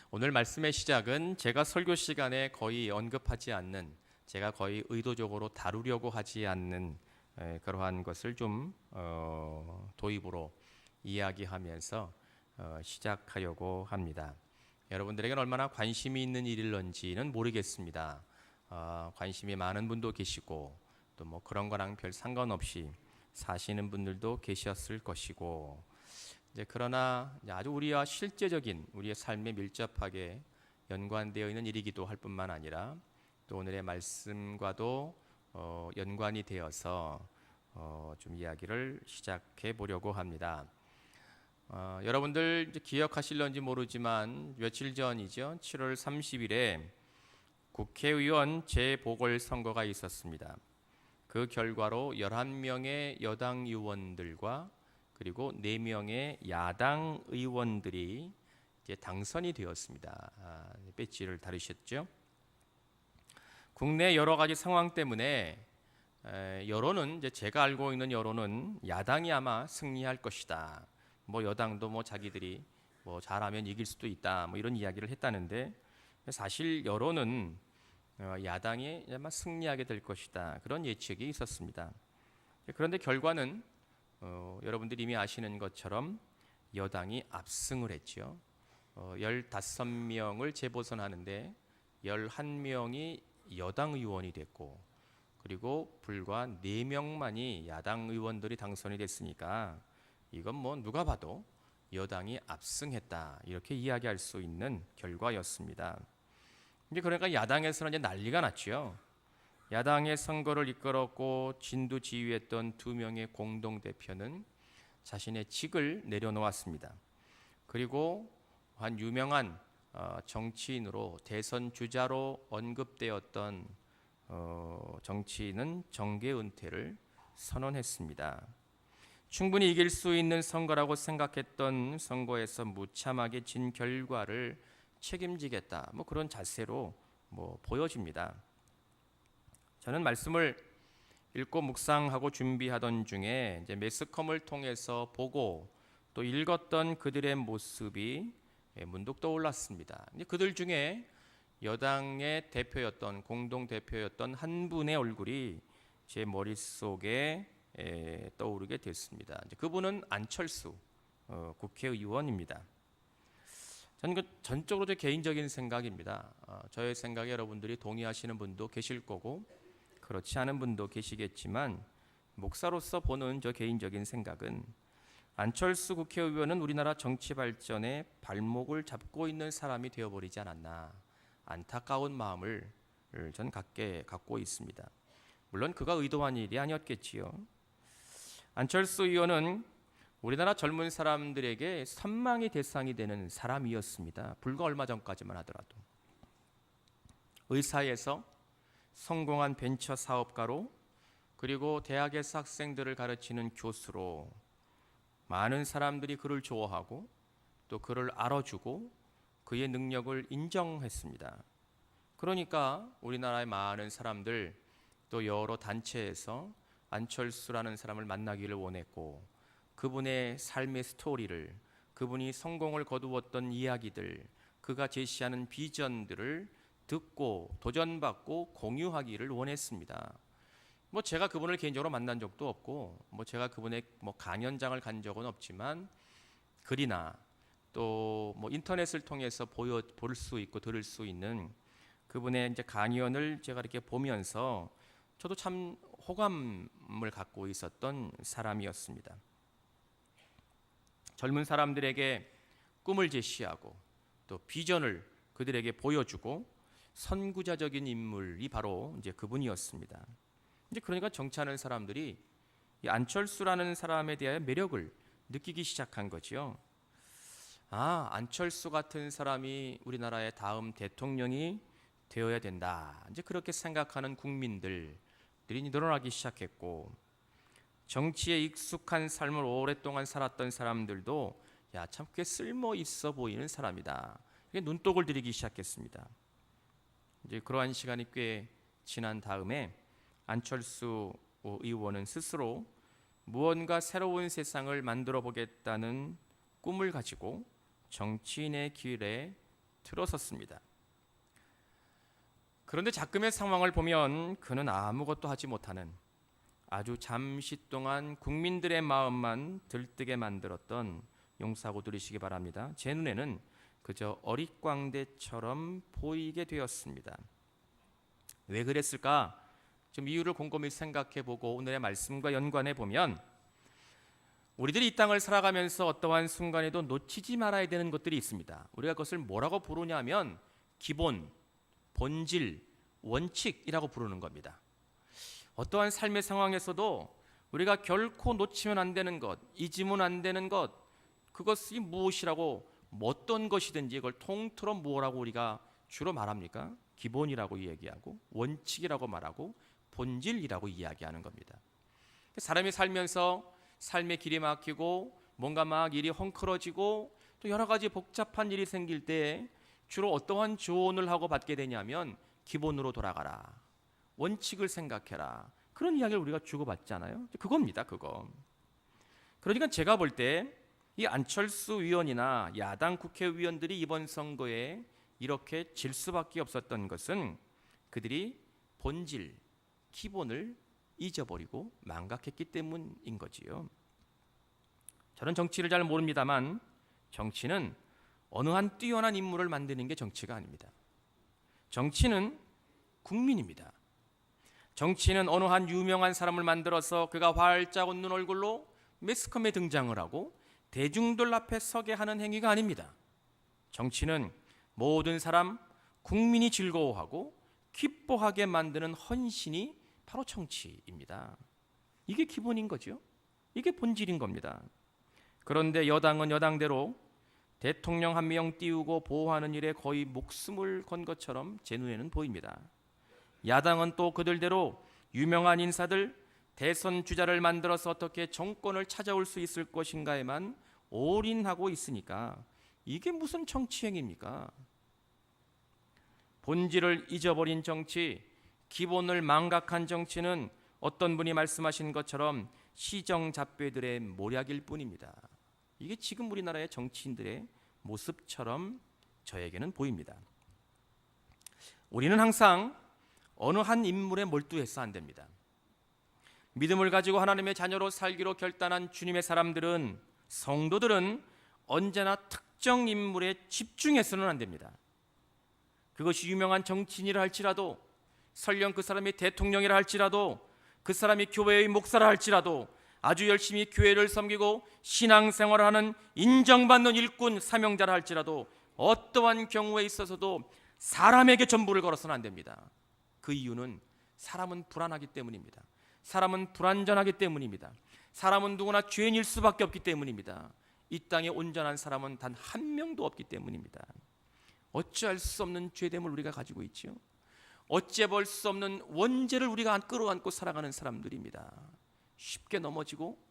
오늘 말씀의 시작은 제가 설교 시간에 거의 언급하지 않는, 제가 거의 의도적으로 다루려고 하지 않는 그러한 것을 좀 도입으로 이야기하면서 시작하려고 합니다. 여러분들에게는 얼마나 관심이 있는 일일런지는 모르겠습니다. 관심이 많은 분도 계시고 또 뭐 그런 거랑 별 상관없이 사시는 분들도 계셨을 것이고, 그러나 아주 우리와 실제적인 우리의 삶에 밀접하게 연관되어 있는 일이기도 할 뿐만 아니라 또 오늘의 말씀과도 연관이 되어서 좀 이야기를 시작해 보려고 합니다. 여러분들 이제 기억하실런지 모르지만 며칠 전이죠. 7월 30일에 국회의원 재보궐선거가 있었습니다. 그 결과로 11명의 여당 의원들과 그리고 4명의 야당 의원들이 이제 당선이 되었습니다. 배지를 다루셨죠. 국내 여러 가지 상황 때문에 여론은, 이제 제가 알고 있는 여론은 야당이 아마 승리할 것이다. 뭐 여당도 뭐 자기들이 뭐 잘하면 이길 수도 있다. 뭐 이런 이야기를 했다는데, 사실 여론은 야당이 아마 승리하게 될 것이다. 그런 예측이 있었습니다. 그런데 결과는 여러분들이 이미 아시는 것처럼 여당이 압승을 했죠. 15명을 재보선하는데 11명이 여당 의원이 됐고, 그리고 불과 4명만이 야당 의원들이 당선이 됐으니까 이건 뭐 누가 봐도 여당이 압승했다, 이렇게 이야기할 수 있는 결과였습니다. 이제 그러니까 야당에서는 이제 난리가 났죠. 야당의 선거를 이끌었고 진두지휘했던 2명의 공동대표는 자신의 직을 내려놓았습니다. 그리고 한 유명한 정치인으로 대선 주자로 언급되었던 정치인은 정계 은퇴를 선언했습니다. 충분히 이길 수 있는 선거라고 생각했던 선거에서 무참하게 진 결과를 책임지겠다, 뭐 그런 자세로 뭐 보여집니다. 저는 말씀을 읽고 묵상하고 준비하던 중에 이제 매스컴을 통해서 보고 또 읽었던 그들의 모습이 문득 떠올랐습니다. 그들 중에 여당의 대표였던, 공동 대표였던 한 분의 얼굴이 제 머릿속에 떠오르게 됐습니다. 그분은 안철수 국회의원입니다. 저는 전적으로 제 개인적인 생각입니다. 저의 생각에 여러분들이 동의하시는 분도 계실 거고 그렇지 않은 분도 계시겠지만, 목사로서 보는 저 개인적인 생각은 안철수 국회의원은 우리나라 정치 발전의 발목을 잡고 있는 사람이 되어버리지 않았나, 안타까운 마음을 전 갖고 있습니다. 물론 그가 의도한 일이 아니었겠지요. 안철수 의원은 우리나라 젊은 사람들에게 선망의 대상이 되는 사람이었습니다. 불과 얼마 전까지만 하더라도 의사에서 성공한 벤처 사업가로, 그리고 대학에서 학생들을 가르치는 교수로 많은 사람들이 그를 좋아하고 또 그를 알아주고 그의 능력을 인정했습니다. 그러니까 우리나라의 많은 사람들, 또 여러 단체에서 안철수라는 사람을 만나기를 원했고, 그분의 삶의 스토리를, 그분이 성공을 거두었던 이야기들, 그가 제시하는 비전들을 듣고 도전받고 공유하기를 원했습니다. 뭐 제가 그분을 개인적으로 만난 적도 없고, 뭐 제가 그분의 뭐 강연장을 간 적은 없지만 글이나 또 뭐 인터넷을 통해서 볼 수 있고 들을 수 있는 그분의 이제 강연을 제가 이렇게 보면서 저도 참 호감을 갖고 있었던 사람이었습니다. 젊은 사람들에게 꿈을 제시하고 또 비전을 그들에게 보여주고 선구자적인 인물이 바로 이제 그분이었습니다. 이제 그러니까 정치하는 사람들이 이 안철수라는 사람에 대한 매력을 느끼기 시작한 거지요. 안철수 같은 사람이 우리나라의 다음 대통령이 되어야 된다, 이제 그렇게 생각하는 국민들이 늘어나기 시작했고, 정치에 익숙한 삶을 오랫동안 살았던 사람들도 참 꽤 쓸모 있어 보이는 사람이다, 눈독을 들이기 시작했습니다. 이제 그러한 시간이 꽤 지난 다음에 안철수 의원은 스스로 무언가 새로운 세상을 만들어 보겠다는 꿈을 가지고 정치인의 길에 들어섰습니다. 그런데 작금의 상황을 보면 그는 아무것도 하지 못하는, 아주 잠시 동안 국민들의 마음만 들뜨게 만들었던, 용서하고 들으시기 바랍니다, 제 눈에는 그저 어릿광대처럼 보이게 되었습니다. 왜 그랬을까? 좀 이유를 곰곰이 생각해보고 오늘의 말씀과 연관해 보면, 우리들이 이 땅을 살아가면서 어떠한 순간에도 놓치지 말아야 되는 것들이 있습니다. 우리가 그것을 뭐라고 부르냐면 기본, 본질, 원칙이라고 부르는 겁니다. 어떠한 삶의 상황에서도 우리가 결코 놓치면 안 되는 것, 잊으면 안 되는 것, 그것이 무엇이라고, 어떤 것이든지 그걸 통틀어 뭐라고 우리가 주로 말합니까? 기본이라고 이야기하고, 원칙이라고 말하고, 본질이라고 이야기하는 겁니다. 사람이 살면서 삶의 길이 막히고 뭔가 막 일이 헝클어지고 또 여러 가지 복잡한 일이 생길 때 주로 어떠한 조언을 하고 받게 되냐면, 기본으로 돌아가라, 원칙을 생각해라, 그런 이야기를 우리가 주고받잖아요. 그겁니다, 그거. 그러니까 제가 볼 때 이 안철수 의원이나 야당 국회의원들이 이번 선거에 이렇게 질 수밖에 없었던 것은 그들이 본질, 기본을 잊어버리고 망각했기 때문인 거지요. 저는 정치를 잘 모릅니다만 정치는 어느 한 뛰어난 인물을 만드는 게 정치가 아닙니다. 정치는 국민입니다. 정치는 어느 한 유명한 사람을 만들어서 그가 활짝 웃는 얼굴로 매스컴에 등장을 하고 대중들 앞에 서게 하는 행위가 아닙니다. 정치는 모든 사람, 국민이 즐거워하고 기뻐하게 만드는 헌신이 바로 정치입니다. 이게 기본인 거죠. 이게 본질인 겁니다. 그런데 여당은 여당대로 대통령 한 명 띄우고 보호하는 일에 거의 목숨을 건 것처럼 제 눈에는 보입니다. 야당은 또 그들대로 유명한 인사들, 대선 주자를 만들어서 어떻게 정권을 찾아올 수 있을 것인가에만 올인하고 있으니까 이게 무슨 정치행위입니까? 본질을 잊어버린 정치, 기본을 망각한 정치는 어떤 분이 말씀하신 것처럼 시정잡배들의 모략일 뿐입니다. 이게 지금 우리나라의 정치인들의 모습처럼 저에게는 보입니다. 우리는 항상 어느 한 인물에 몰두해서 안 됩니다. 믿음을 가지고 하나님의 자녀로 살기로 결단한 주님의 사람들은, 성도들은 언제나 특정 인물에 집중해서는 안 됩니다. 그것이 유명한 정치인이라 할지라도, 설령 그 사람이 대통령이라 할지라도, 그 사람이 교회의 목사라 할지라도, 아주 열심히 교회를 섬기고 신앙생활을 하는 인정받는 일꾼 사명자라 할지라도, 어떠한 경우에 있어서도 사람에게 전부를 걸어서는 안 됩니다. 그 이유는 사람은 불안하기 때문입니다. 사람은 불완전하기 때문입니다. 사람은 누구나 죄인일 수밖에 없기 때문입니다. 이 땅에 온전한 사람은 단 한 명도 없기 때문입니다. 어찌할 수 없는 죄됨을 우리가 가지고 있지요. 어찌해볼 수 없는 원죄를 우리가 끌어안고 살아가는 사람들입니다. 쉽게 넘어지고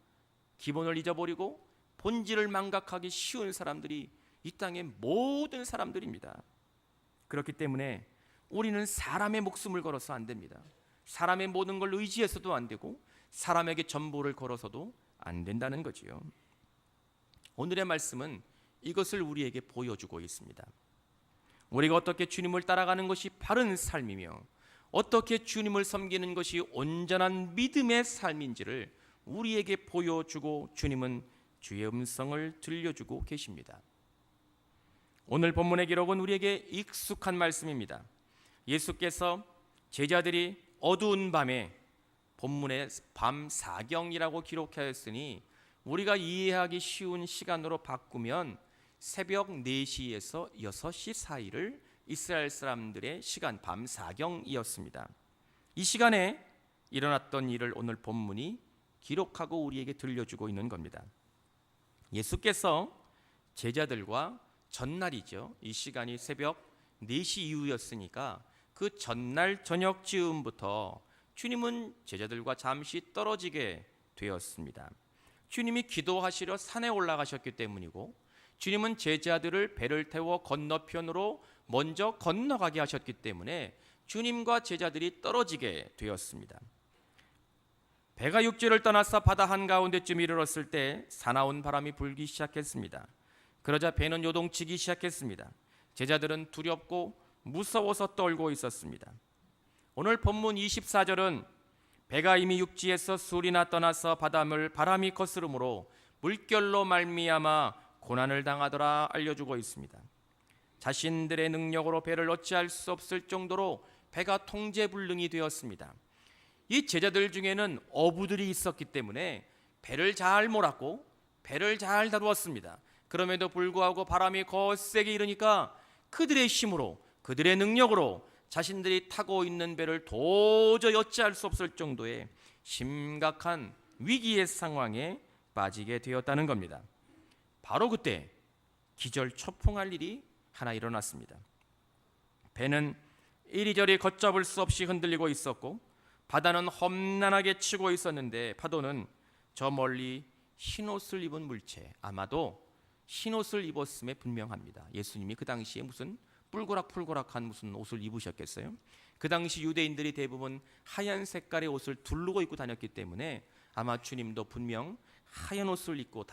기본을 잊어버리고 본질을 망각하기 쉬운 사람들이 이 땅의 모든 사람들입니다. 그렇기 때문에 우리는 사람의 목숨을 걸어서 안 됩니다. 사람의 모든 걸 의지해서도 안 되고 사람에게 전부를 걸어서도 안 된다는 거지요. 오늘의 말씀은 이것을 우리에게 보여주고 있습니다. 우리가 어떻게 주님을 따라가는 것이 바른 삶이며 어떻게 주님을 섬기는 것이 온전한 믿음의 삶인지를 우리에게 보여주고 주님은 주의 음성을 들려주고 계십니다. 오늘 본문의 기록은 우리에게 익숙한 말씀입니다. 예수께서 제자들이 어두운 밤에, 본문에 밤 사경이라고 기록하였으니 우리가 이해하기 쉬운 시간으로 바꾸면 새벽 4시에서 6시 사이를 이스라엘 사람들의 시간, 밤 사경이었습니다. 이 시간에 일어났던 일을 오늘 본문이 기록하고 우리에게 들려주고 있는 겁니다. 예수께서 제자들과 전날이죠. 이 시간이 새벽 4시 이후였으니까 그 전날 저녁 즈음부터 주님은 제자들과 잠시 떨어지게 되었습니다. 주님이 기도하시려 산에 올라가셨기 때문이고, 주님은 제자들을 배를 태워 건너편으로 먼저 건너가게 하셨기 때문에 주님과 제자들이 떨어지게 되었습니다. 배가 육지를 떠나서 바다 한가운데쯤 이르렀을 때 사나운 바람이 불기 시작했습니다. 그러자 배는 요동치기 시작했습니다. 제자들은 두렵고 무서워서 떨고 있었습니다. 오늘 본문 24절은 배가 이미 육지에서 술이나 떠나서 바람이 거스름으로 물결로 말미암아 고난을 당하더라 알려주고 있습니다. 자신들의 능력으로 배를 어찌할 수 없을 정도로 배가 통제불능이 되었습니다. 이 제자들 중에는 어부들이 있었기 때문에 배를 잘 몰았고 배를 잘 다루었습니다. 그럼에도 불구하고 바람이 거세게 일으니까 그들의 힘으로, 그들의 능력으로 자신들이 타고 있는 배를 도저히 어찌할 수 없을 정도의 심각한 위기의 상황에 빠지게 되었다는 겁니다. 바로 그때 기절초풍할 일이 하나 일어났습니다. 배는 이리저리 걷잡을 수 없이 흔들리고 있었고 바다는 험난하게 치고 있었는데 파도는 저 멀리 흰옷을 입은 물체, 아마도 흰옷을 입었음에 분명합니다. 예수님이 그 당시에 무슨 뿔고락한 무슨 옷을 입으셨겠어요? 그 당시 유대인들이 대부분 하얀 색깔의 옷을 두르고 입고 다녔기 때문에 아마 주님도 분명 하얀 옷을 입고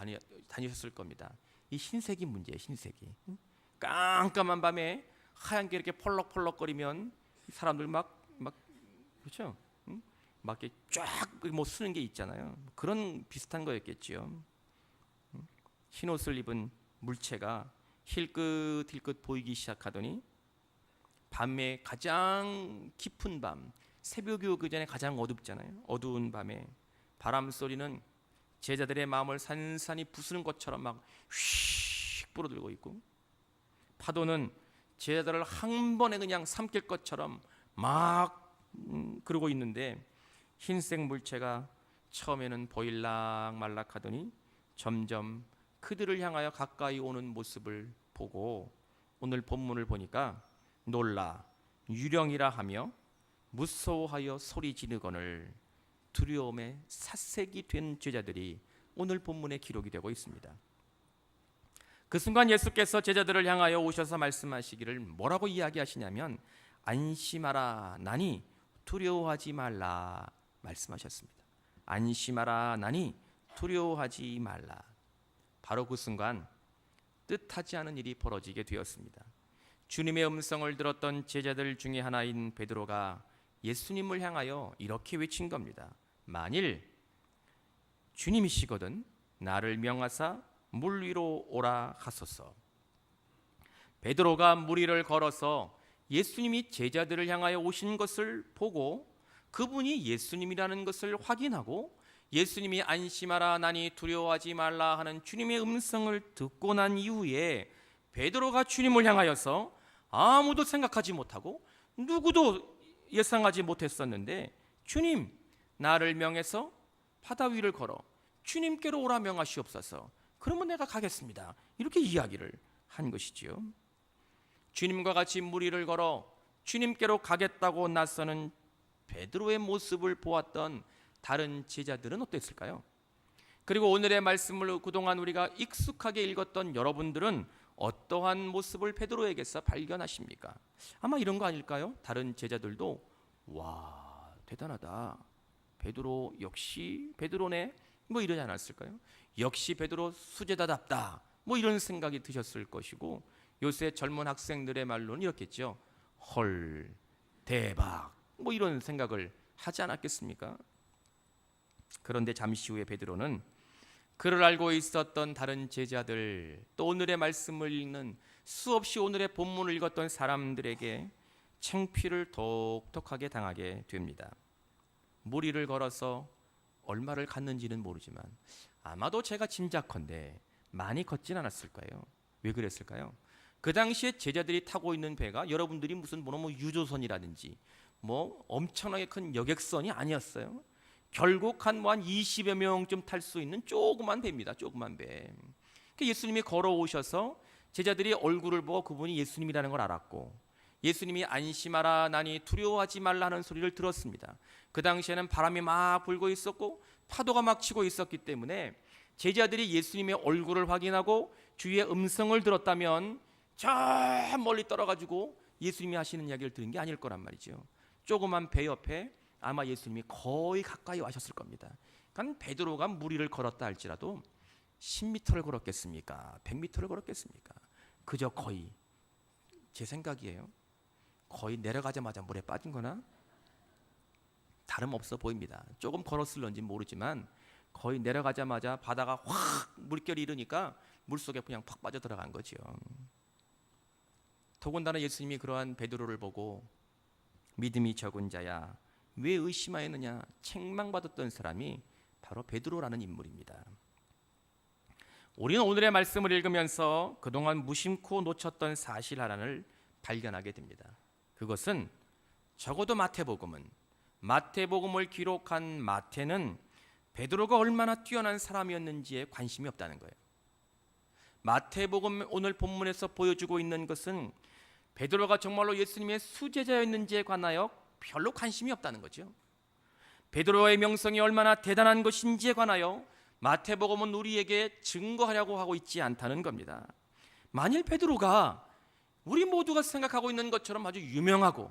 다니셨을 겁니다. 이 흰색이 문제예요. 흰색이. 깜깜한 밤에 하얀 게 이렇게 펄럭펄럭거리면 사람들 막 그렇죠? 막 이렇게 쫙뭐 쓰는 게 있잖아요. 그런 비슷한 거였겠지요. 흰 옷을 입은 물체가 힐끗힐끗 보이기 시작하더니 밤에 가장 깊은 밤, 새벽이 오기 전에 가장 어둡잖아요. 어두운 밤에 바람 소리는 제자들의 마음을 산산이 부수는 것처럼 막 휙 불어들고 있고 파도는 제자들을 한 번에 그냥 삼킬 것처럼 막 그러고 있는데 흰색 물체가 처음에는 보일락 말락하더니 점점 그들을 향하여 가까이 오는 모습을 보고 오늘 본문을 보니까 놀라 유령이라 하며 무서워하여 소리 지르거늘 두려움에 사색이 된 제자들이 오늘 본문에 기록이 되고 있습니다. 그 순간 예수께서 제자들을 향하여 오셔서 말씀하시기를 뭐라고 이야기하시냐면 안심하라 나니 두려워하지 말라 말씀하셨습니다. 안심하라 나니 두려워하지 말라. 바로 그 순간 뜻하지 않은 일이 벌어지게 되었습니다. 주님의 음성을 들었던 제자들 중에 하나인 베드로가 예수님을 향하여 이렇게 외친 겁니다. 만일 주님이시거든 나를 명하사 물 위로 오라 하소서. 베드로가 물 위를 걸어서 예수님이 제자들을 향하여 오신 것을 보고 그분이 예수님이라는 것을 확인하고 예수님이 안심하라 나니 두려워하지 말라 하는 주님의 음성을 듣고 난 이후에 베드로가 주님을 향하여서 아무도 생각하지 못하고 누구도 예상하지 못했었는데 주님 나를 명해서 바다 위를 걸어 주님께로 오라 명하시옵소서. 그러면 내가 가겠습니다. 이렇게 이야기를 한 것이지요. 주님과 같이 물 위를 걸어 주님께로 가겠다고 나서는 베드로의 모습을 보았던 다른 제자들은 어땠을까요? 그리고 오늘의 말씀을 그동안 우리가 익숙하게 읽었던 여러분들은 어떠한 모습을 베드로에게서 발견하십니까? 아마 이런 거 아닐까요? 다른 제자들도 와 대단하다. 베드로 역시 베드로네 뭐 이러지 않았을까요? 역시 베드로 수제자답다. 뭐 이런 생각이 드셨을 것이고 요새 젊은 학생들의 말로는 이렇겠죠. 헐 대박 뭐 이런 생각을 하지 않았겠습니까? 그런데 잠시 후에 베드로는 그를 알고 있었던 다른 제자들 또 오늘의 말씀을 읽는 수없이 오늘의 본문을 읽었던 사람들에게 창피를 독특하게 당하게 됩니다. 물 위를 걸어서 얼마를 갔는지는 모르지만 아마도 제가 짐작컨대 많이 걷진 않았을 거예요. 왜 그랬을까요? 그 당시에 제자들이 타고 있는 배가 여러분들이 무슨 뭐 유조선이라든지 뭐 엄청나게 큰 여객선이 아니었어요. 결국 한 20여 명쯤 탈 수 있는 조그만 배입니다. 조그만 배. 예수님이 걸어오셔서 제자들이 얼굴을 보고 그분이 예수님이라는 걸 알았고 예수님이 안심하라 나니 두려워하지 말라 하는 소리를 들었습니다. 그 당시에는 바람이 막 불고 있었고 파도가 막 치고 있었기 때문에 제자들이 예수님의 얼굴을 확인하고 주의 음성을 들었다면 저 멀리 떨어가지고 예수님이 하시는 이야기를 들은 게 아닐 거란 말이죠. 조그만 배 옆에 아마 예수님이 거의 가까이 와셨을 겁니다. 그러니까 베드로가 물 위를 걸었다 할지라도 10m를 걸었겠습니까? 100m를 걸었겠습니까? 그저 거의 제 생각이에요. 거의 내려가자마자 물에 빠진 거나 다름없어 보입니다. 조금 걸었을런지 모르지만 거의 내려가자마자 바다가 확 물결이 일으니까 물속에 그냥 팍 빠져 들어간 거죠. 더군다나 예수님이 그러한 베드로를 보고 믿음이 적은 자야 왜 의심하였느냐 책망받았던 사람이 바로 베드로라는 인물입니다. 우리는 오늘의 말씀을 읽으면서 그동안 무심코 놓쳤던 사실 하나를 발견하게 됩니다. 그것은 적어도 마태복음을 기록한 마태는 베드로가 얼마나 뛰어난 사람이었는지에 관심이 없다는 거예요. 마태복음 오늘 본문에서 보여주고 있는 것은 베드로가 정말로 예수님의 수제자였는지에 관하여 별로 관심이 없다는 거죠. 베드로의 명성이 얼마나 대단한 것인지에 관하여 마태복음은 우리에게 증거하려고 하고 있지 않다는 겁니다. 만일 베드로가 우리 모두가 생각하고 있는 것처럼 아주 유명하고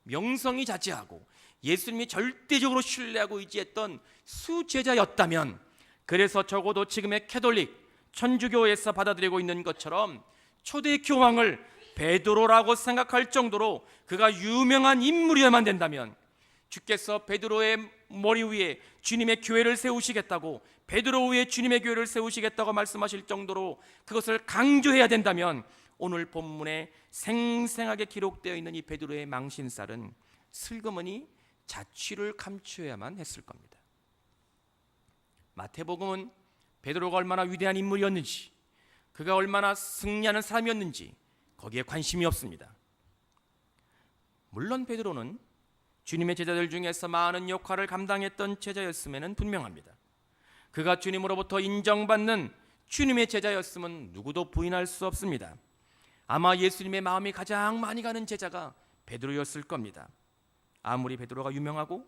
명성이 자자하고 예수님이 절대적으로 신뢰하고 의지했던 수제자였다면, 그래서 적어도 지금의 캐톨릭 천주교에서 받아들이고 있는 것처럼 초대 교황을 베드로라고 생각할 정도로 그가 유명한 인물이어야만 된다면, 주께서 베드로의 머리 위에 주님의 교회를 세우시겠다고, 베드로 위에 주님의 교회를 세우시겠다고 말씀하실 정도로 그것을 강조해야 된다면, 오늘 본문에 생생하게 기록되어 있는 이 베드로의 망신살은 슬그머니 자취를 감추어야만 했을 겁니다. 마태복음은 베드로가 얼마나 위대한 인물이었는지, 그가 얼마나 승리하는 사람이었는지 거기에 관심이 없습니다. 물론 베드로는 주님의 제자들 중에서 많은 역할을 감당했던 제자였음에는 분명합니다. 그가 주님으로부터 인정받는 주님의 제자였음은 누구도 부인할 수 없습니다. 아마 예수님의 마음이 가장 많이 가는 제자가 베드로였을 겁니다. 아무리 베드로가 유명하고,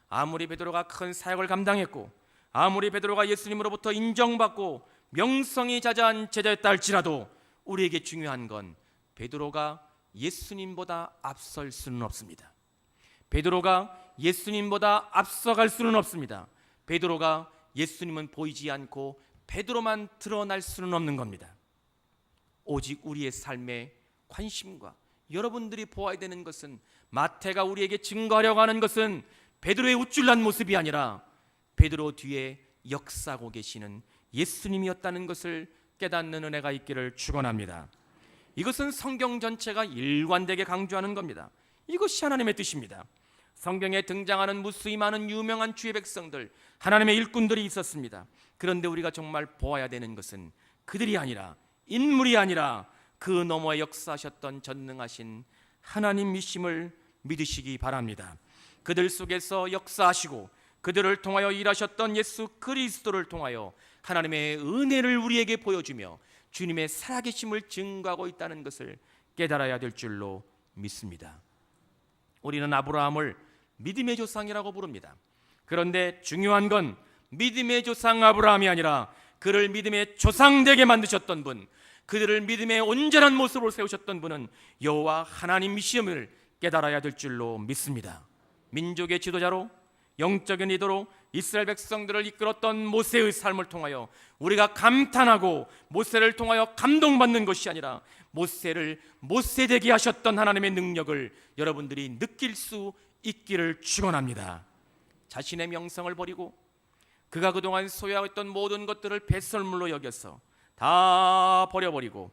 아무리 베드로가 큰 사역을 감당했고, 아무리 베드로가 예수님으로부터 인정받고 명성이 자자한 제자였다 할지라도 우리에게 중요한 건 베드로가 예수님보다 앞설 수는 없습니다. 베드로가 예수님보다 앞서갈 수는 없습니다. 베드로가 예수님은 보이지 않고 베드로만 드러날 수는 없는 겁니다. 오직 우리의 삶의 관심과 여러분들이 보아야 되는 것은, 마태가 우리에게 증거하려고 하는 것은 베드로의 우쭐난 모습이 아니라 베드로 뒤에 역사하고 계시는 예수님이었다는 것을 깨닫는 은혜가 있기를 축원합니다. 이것은 성경 전체가 일관되게 강조하는 겁니다. 이것이 하나님의 뜻입니다. 성경에 등장하는 무수히 많은 유명한 주의 백성들, 하나님의 일꾼들이 있었습니다. 그런데 우리가 정말 보아야 되는 것은 그들이 아니라, 인물이 아니라 그 너머에 역사하셨던 전능하신 하나님이심을 믿으시기 바랍니다. 그들 속에서 역사하시고 그들을 통하여 일하셨던 예수 그리스도를 통하여 하나님의 은혜를 우리에게 보여주며 주님의 살아계심을 증거하고 있다는 것을 깨달아야 될 줄로 믿습니다. 우리는 아브라함을 믿음의 조상이라고 부릅니다. 그런데 중요한 건 믿음의 조상 아브라함이 아니라 그를 믿음의 조상 되게 만드셨던 분, 그들을 믿음의 온전한 모습으로 세우셨던 분은 여호와 하나님이심을 깨달아야 될 줄로 믿습니다. 민족의 지도자로, 영적인 리더로 이스라엘 백성들을 이끌었던 모세의 삶을 통하여 우리가 감탄하고 모세를 통하여 감동받는 것이 아니라 모세를 모세되게 하셨던 하나님의 능력을 여러분들이 느낄 수 있기를 축원합니다. 자신의 명성을 버리고 그가 그동안 소유하였던 모든 것들을 배설물로 여겨서 다 버려버리고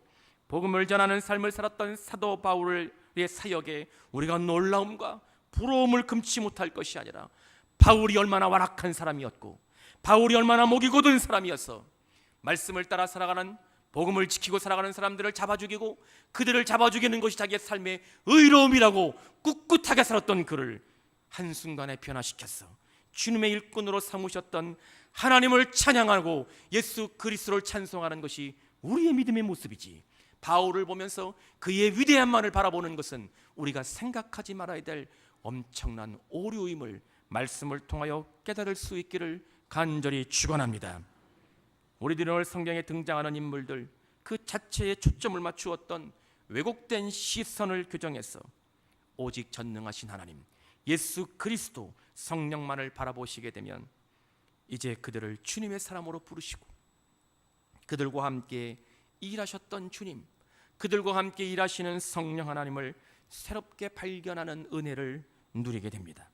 복음을 전하는 삶을 살았던 사도 바울의 사역에 우리가 놀라움과 부러움을 금치 못할 것이 아니라, 바울이 얼마나 완악한 사람이었고, 바울이 얼마나 목이 곧은 사람이어서 말씀을 따라 살아가는, 복음을 지키고 살아가는 사람들을 잡아 죽이고 그들을 잡아 죽이는 것이 자기의 삶의 의로움이라고 꿋꿋하게 살았던 그를 한순간에 변화시켰어 주님의 일꾼으로 삼으셨던 하나님을 찬양하고 예수 그리스도를 찬송하는 것이 우리의 믿음의 모습이지, 바울을 보면서 그의 위대함만을 바라보는 것은 우리가 생각하지 말아야 될 엄청난 오류임을 말씀을 통하여 깨달을 수 있기를 간절히 축원합니다. 우리들은 오늘 성경에 등장하는 인물들 그 자체에 초점을 맞추었던 왜곡된 시선을 교정해서 오직 전능하신 하나님 예수 그리스도 성령만을 바라보시게 되면 이제 그들을 주님의 사람으로 부르시고 그들과 함께 일하셨던 주님, 그들과 함께 일하시는 성령 하나님을 새롭게 발견하는 은혜를 누리게 됩니다.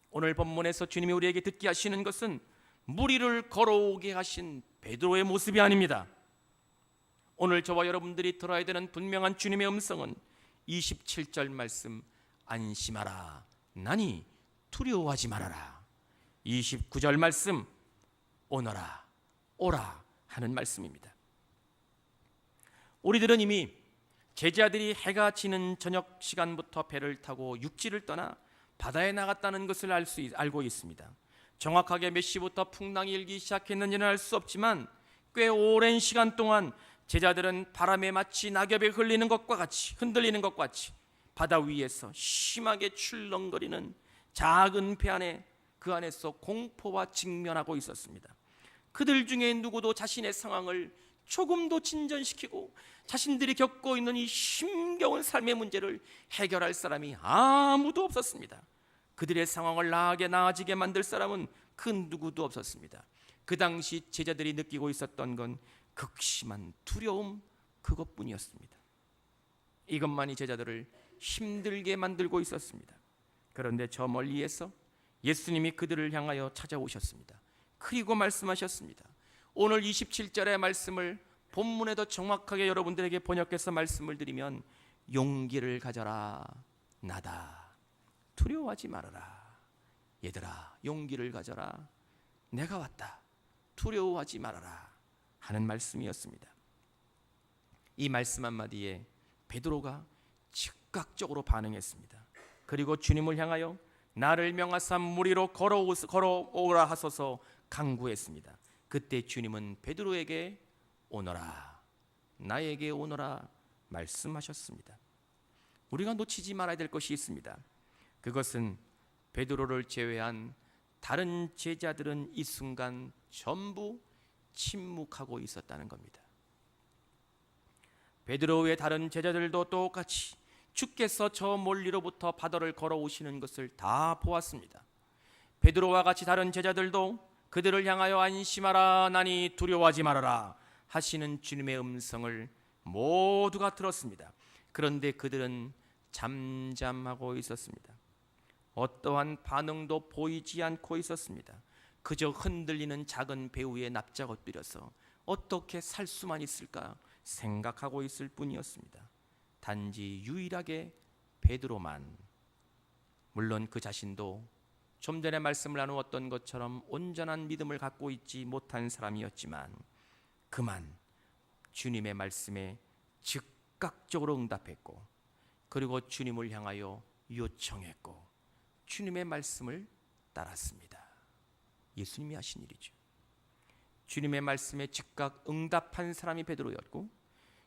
오늘 본문에서 주님이 우리에게 듣게 하시는 것은 물 위를 걸어오게 하신 베드로의 모습이 아닙니다. 오늘 저와 여러분들이 들어야 되는 분명한 주님의 음성은 27절 말씀, 안심하라 나니 두려워하지 말아라. 29절 말씀, 오너라 오라 하는 말씀입니다. 우리들은 이미 제자들이 해가 지는 저녁 시간부터 배를 타고 육지를 떠나 바다에 나갔다는 것을 알고 있습니다. 정확하게 몇 시부터 풍랑이 일기 시작했는지는 알 수 없지만 꽤 오랜 시간 동안 제자들은 바람에 마치 낙엽에 흘리는 것과 같이, 흔들리는 것과 같이 바다 위에서 심하게 출렁거리는 작은 배 안에, 그 안에서 공포와 직면하고 있었습니다. 그들 중에 누구도 자신의 상황을 조금도 진전시키고 자신들이 겪고 있는 이 힘겨운 삶의 문제를 해결할 사람이 아무도 없었습니다. 그들의 상황을 나아지게 만들 사람은 그 누구도 없었습니다. 그 당시 제자들이 느끼고 있었던 건 극심한 두려움, 그것뿐이었습니다. 이것만이 제자들을 힘들게 만들고 있었습니다. 그런데 저 멀리에서 예수님이 그들을 향하여 찾아오셨습니다. 그리고 말씀하셨습니다. 오늘 27절의 말씀을 본문에도 정확하게 여러분들에게 번역해서 말씀을 드리면, 용기를 가져라 나다, 두려워하지 말아라. 얘들아, 용기를 가져라, 내가 왔다, 두려워하지 말아라 하는 말씀이었습니다. 이 말씀 한마디에 베드로가 즉각적으로 반응했습니다. 그리고 주님을 향하여 나를 명하사 물 위로 걸어오라 하소서 간구했습니다. 그때 주님은 베드로에게 오너라, 나에게 오너라 말씀하셨습니다. 우리가 놓치지 말아야 될 것이 있습니다. 그것은 베드로를 제외한 다른 제자들은 이 순간 전부 침묵하고 있었다는 겁니다. 베드로 외 다른 제자들도 똑같이 주께서 저 멀리로부터 바다를 걸어오시는 것을 다 보았습니다. 베드로와 같이 다른 제자들도 그들을 향하여 안심하라 나니 두려워하지 말아라 하시는 주님의 음성을 모두가 들었습니다. 그런데 그들은 잠잠하고 있었습니다. 어떠한 반응도 보이지 않고 있었습니다. 그저 흔들리는 작은 배 위에 납작 엎드려서 어떻게 살 수만 있을까 생각하고 있을 뿐이었습니다. 단지 유일하게 베드로만, 물론 그 자신도 좀 전에 말씀을 나누었던 것처럼 온전한 믿음을 갖고 있지 못한 사람이었지만 그만 주님의 말씀에 즉각적으로 응답했고, 그리고 주님을 향하여 요청했고 주님의 말씀을 따랐습니다. 예수님이 하신 일이죠. 주님의 말씀에 즉각 응답한 사람이 베드로였고,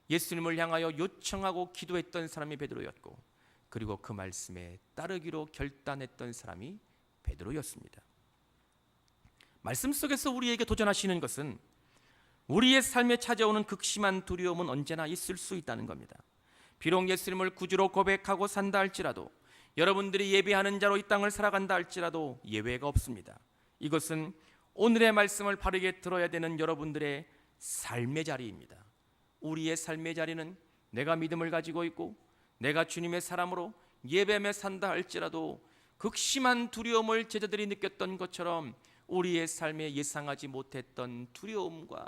예수님을 향하여 요청하고 기도했던 사람이 베드로였고, 그리고 그 말씀에 따르기로 결단했던 사람이 베드로였습니다. 말씀 속에서 우리에게 도전하시는 것은 우리의 삶에 찾아오는 극심한 두려움은 언제나 있을 수 있다는 겁니다. 비록 예수님을 구주로 고백하고 산다 할지라도, 여러분들이 예배하는 자로 이 땅을 살아간다 할지라도 예외가 없습니다. 이것은 오늘의 말씀을 바르게 들어야 되는 여러분들의 삶의 자리입니다. 우리의 삶의 자리는 내가 믿음을 가지고 있고 내가 주님의 사람으로 예배하며 산다 할지라도 극심한 두려움을 제자들이 느꼈던 것처럼 우리의 삶에 예상하지 못했던 두려움과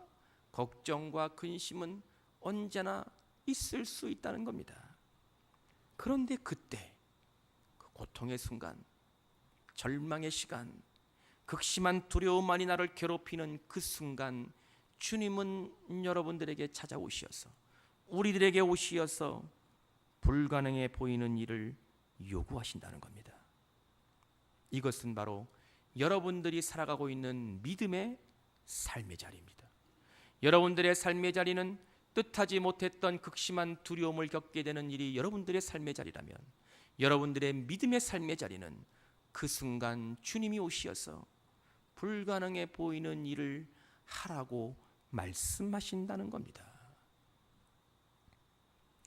걱정과 근심은 언제나 있을 수 있다는 겁니다. 그런데 그때 그 고통의 순간, 절망의 시간, 극심한 두려움만이 나를 괴롭히는 그 순간 주님은 여러분들에게 찾아오시어서, 우리들에게 오시어서 불가능해 보이는 일을 요구하신다는 겁니다. 이것은 바로 여러분들이 살아가고 있는 믿음의 삶의 자리입니다. 여러분들의 삶의 자리는 뜻하지 못했던 극심한 두려움을 겪게 되는 일이 여러분들의 삶의 자리라면, 여러분들의 믿음의 삶의 자리는 그 순간 주님이 오시어서 불가능해 보이는 일을 하라고 말씀하신다는 겁니다.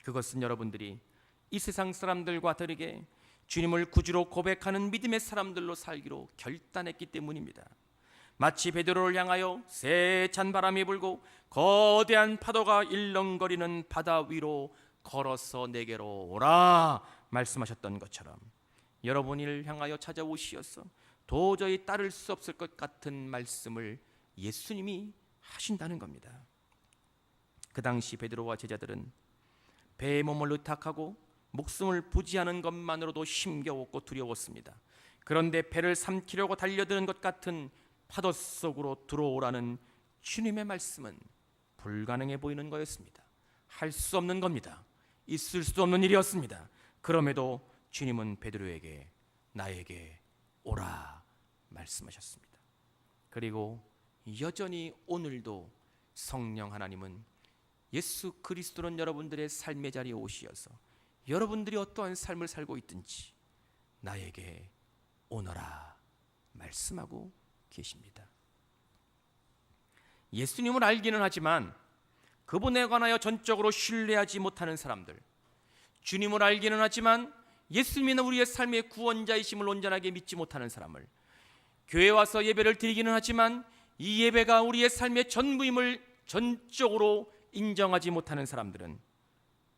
그것은 여러분들이 이 세상 사람들과 다르게 주님을 구주로 고백하는 믿음의 사람들로 살기로 결단했기 때문입니다. 마치 베드로를 향하여 세찬 바람이 불고 거대한 파도가 일렁거리는 바다 위로 걸어서 내게로 오라 말씀하셨던 것처럼 여러분을 향하여 찾아오시어서 도저히 따를 수 없을 것 같은 말씀을 예수님이 하신다는 겁니다. 그 당시 베드로와 제자들은 배에 몸을 의탁하고 목숨을 부지하는 것만으로도 힘겨웠고 두려웠습니다. 그런데 배를 삼키려고 달려드는 것 같은 파도 속으로 들어오라는 주님의 말씀은 불가능해 보이는 거였습니다. 할 수 없는 겁니다. 있을 수 없는 일이었습니다. 그럼에도 주님은 베드로에게 나에게 오라 말씀하셨습니다. 그리고 여전히 오늘도 성령 하나님은 예수 그리스도는 여러분들의 삶의 자리에 오시어서 여러분들이 어떠한 삶을 살고 있든지 나에게 오너라 말씀하고 계십니다. 예수님을 알기는 하지만 그분에 관하여 전적으로 신뢰하지 못하는 사람들, 주님을 알기는 하지만 예수님은 우리의 삶의 구원자이심을 온전하게 믿지 못하는 사람을, 교회에 와서 예배를 드리기는 하지만 이 예배가 우리의 삶의 전부임을 전적으로 인정하지 못하는 사람들은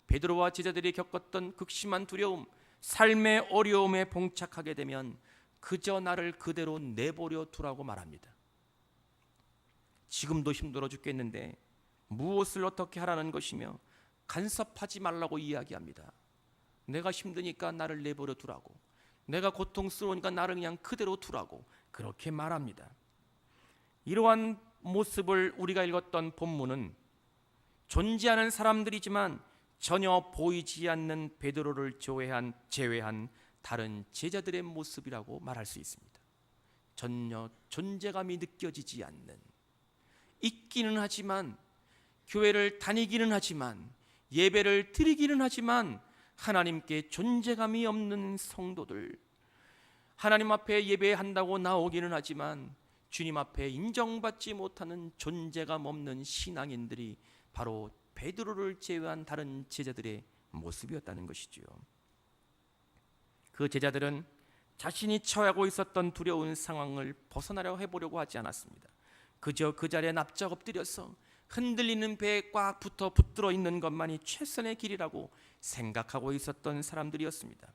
베드로와 제자들이 겪었던 극심한 두려움, 삶의 어려움에 봉착하게 되면 그저 나를 그대로 내버려 두라고 말합니다. 지금도 힘들어 죽겠는데 무엇을 어떻게 하라는 것이며 간섭하지 말라고 이야기합니다. 내가 힘드니까 나를 내버려 두라고, 내가 고통스러우니까 나를 그냥 그대로 두라고 그렇게 말합니다. 이러한 모습을 우리가 읽었던 본문은 존재하는 사람들이지만 전혀 보이지 않는 베드로를 제외한 다른 제자들의 모습이라고 말할 수 있습니다. 전혀 존재감이 느껴지지 않는, 있기는 하지만 교회를 다니기는 하지만 예배를 드리기는 하지만 하나님께 존재감이 없는 성도들, 하나님 앞에 예배한다고 나오기는 하지만 주님 앞에 인정받지 못하는 존재감 없는 신앙인들이 바로 베드로를 제외한 다른 제자들의 모습이었다는 것이지요. 그 제자들은 자신이 처하고 있었던 두려운 상황을 벗어나려 해보려고 하지 않았습니다. 그저 그 자리에 납작 엎드려서 흔들리는 배에 꽉 붙들어 있는 것만이 최선의 길이라고 생각하고 있었던 사람들이었습니다.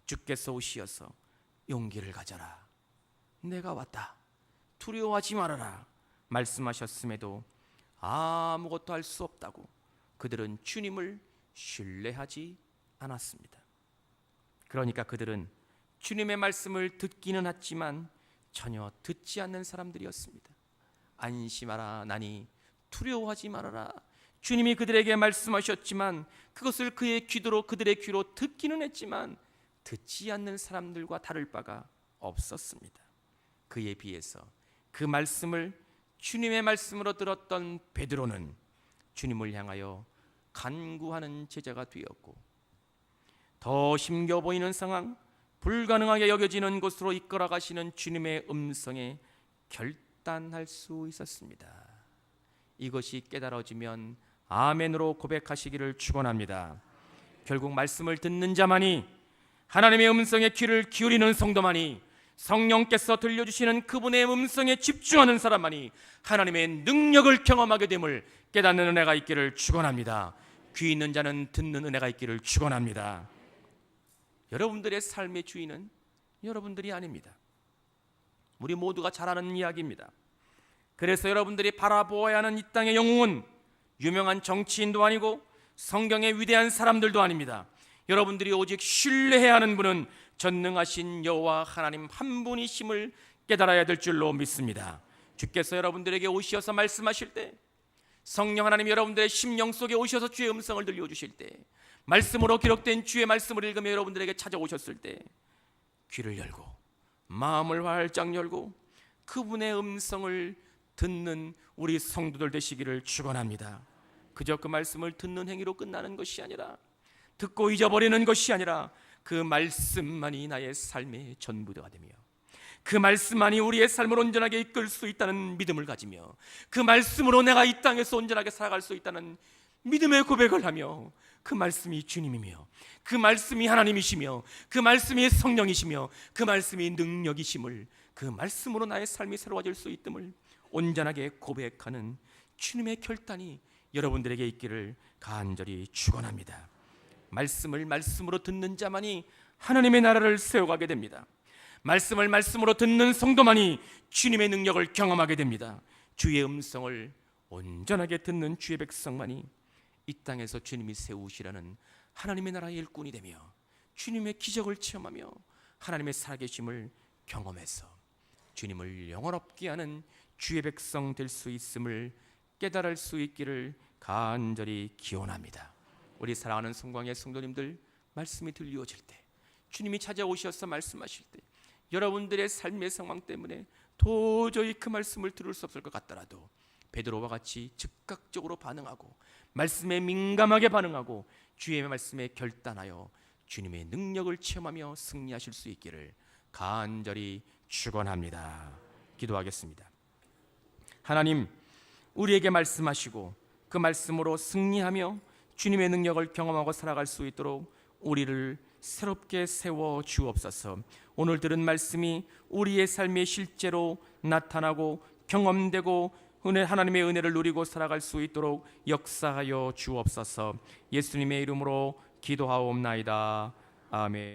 주께서 오시어서 용기를 가져라, 내가 왔다, 두려워하지 말아라 말씀하셨음에도 아무것도 할 수 없다고 그들은 주님을 신뢰하지 않았습니다. 그러니까 그들은 주님의 말씀을 듣기는 했지만 전혀 듣지 않는 사람들이었습니다. 안심하라, 나니 두려워하지 말아라, 주님이 그들에게 말씀하셨지만 그것을 그들의 귀로 듣기는 했지만 듣지 않는 사람들과 다를 바가 없었습니다. 그에 비해서 그 말씀을 주님의 말씀으로 들었던 베드로는 주님을 향하여 간구하는 제자가 되었고, 더 힘겨 보이는 상황, 불가능하게 여겨지는 곳으로 이끌어 가시는 주님의 음성에 결단할 수 있었습니다. 이것이 깨달아지면 아멘으로 고백하시기를 축원합니다. 결국 말씀을 듣는 자만이, 하나님의 음성에 귀를 기울이는 성도만이, 성령께서 들려주시는 그분의 음성에 집중하는 사람만이 하나님의 능력을 경험하게 됨을 깨닫는 은혜가 있기를 축원합니다. 귀 있는 자는 듣는 은혜가 있기를 축원합니다. 여러분들의 삶의 주인은 여러분들이 아닙니다. 우리 모두가 잘 아는 이야기입니다. 그래서 여러분들이 바라보아야 하는 이 땅의 영웅은 유명한 정치인도 아니고 성경의 위대한 사람들도 아닙니다. 여러분들이 오직 신뢰해야 하는 분은 전능하신 여호와 하나님 한 분이심을 깨달아야 될 줄로 믿습니다. 주께서 여러분들에게 오시어서 말씀하실 때, 성령 하나님 여러분들의 심령 속에 오셔서 주의 음성을 들려주실 때, 말씀으로 기록된 주의 말씀을 읽으며 여러분들에게 찾아오셨을 때 귀를 열고 마음을 활짝 열고 그분의 음성을 듣는 우리 성도들 되시기를 축원합니다. 그저 그 말씀을 듣는 행위로 끝나는 것이 아니라, 듣고 잊어버리는 것이 아니라 그 말씀만이 나의 삶의 전부가 되며, 그 말씀만이 우리의 삶을 온전하게 이끌 수 있다는 믿음을 가지며, 그 말씀으로 내가 이 땅에서 온전하게 살아갈 수 있다는 믿음의 고백을 하며, 그 말씀이 주님이며, 그 말씀이 하나님이시며, 그 말씀이 성령이시며, 그 말씀이 능력이심을, 그 말씀으로 나의 삶이 새로워질 수 있음을 온전하게 고백하는 주님의 결단이 여러분들에게 있기를 간절히 축원합니다. 말씀을 말씀으로 듣는 자만이 하나님의 나라를 세워가게 됩니다. 말씀을 말씀으로 듣는 성도만이 주님의 능력을 경험하게 됩니다. 주의 음성을 온전하게 듣는 주의 백성만이 이 땅에서 주님이 세우시라는 하나님의 나라의 일꾼이 되며 주님의 기적을 체험하며 하나님의 살아계심을 경험해서 주님을 영원롭게 하는 주의 백성 될 수 있음을 깨달을 수 있기를 간절히 기원합니다. 우리 사랑하는 성광의 성도님들, 말씀이 들려질 때, 주님이 찾아오셔서 말씀하실 때 여러분들의 삶의 상황 때문에 도저히 그 말씀을 들을 수 없을 것 같더라도 베드로와 같이 즉각적으로 반응하고 말씀에 민감하게 반응하고 주의 말씀에 결단하여 주님의 능력을 체험하며 승리하실 수 있기를 간절히 축원합니다. 기도하겠습니다. 하나님, 우리에게 말씀하시고 그 말씀으로 승리하며 주님의 능력을 경험하고 살아갈 수 있도록 우리를 새롭게 세워 주옵소서. 오늘 들은 말씀이 우리의 삶에 실제로 나타나고 경험되고 하나님의 은혜를 누리고 살아갈 수 있도록 역사하여 주옵소서. 예수님의 이름으로 기도하옵나이다. 아멘.